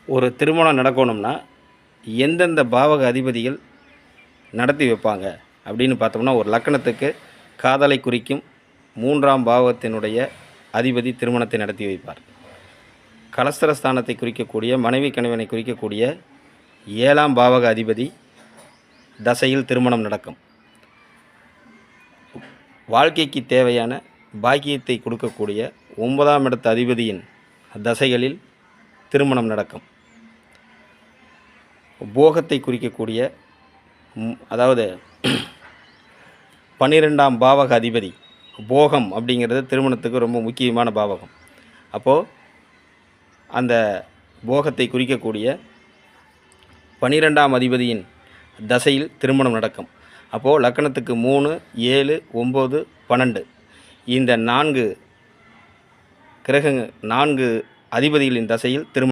ஒரு திருமணம் நடக்கணும்னா எந்தெந்த பாவக அதிபதிகள் நடத்தி வைப்பாங்க அப்படின்னு பார்த்தோம்னா, ஒரு லக்கணத்துக்கு காதலை குறிக்கும் 3ஆம் பாவகத்தினுடைய அதிபதி திருமணத்தை நடத்தி வைப்பார். கலஸ்தரஸ்தானத்தை குறிக்கக்கூடிய மனைவி கணவனை குறிக்கக்கூடிய 7ஆம் பாவக அதிபதி தசையில் திருமணம் நடக்கும். வாழ்க்கைக்கு தேவையான பாக்கியத்தை கொடுக்கக்கூடிய 9ஆம் இடத்து அதிபதியின் தசைகளில் திருமணம் நடக்கும். போகத்தை குறிக்கக்கூடிய அதாவது 12ஆம் பாவக அதிபதி போகம் அப்படிங்கிறது திருமணத்துக்கு ரொம்ப முக்கியமான பாவகம். அப்போது அந்த போகத்தை குறிக்கக்கூடிய 12ஆம் அதிபதியின் தசையில் திருமணம் நடக்கும். அப்போது லக்கணத்துக்கு 3, 7, 9, 12 இந்த 4 அதிபதிகளின் தசையில் திருமணம்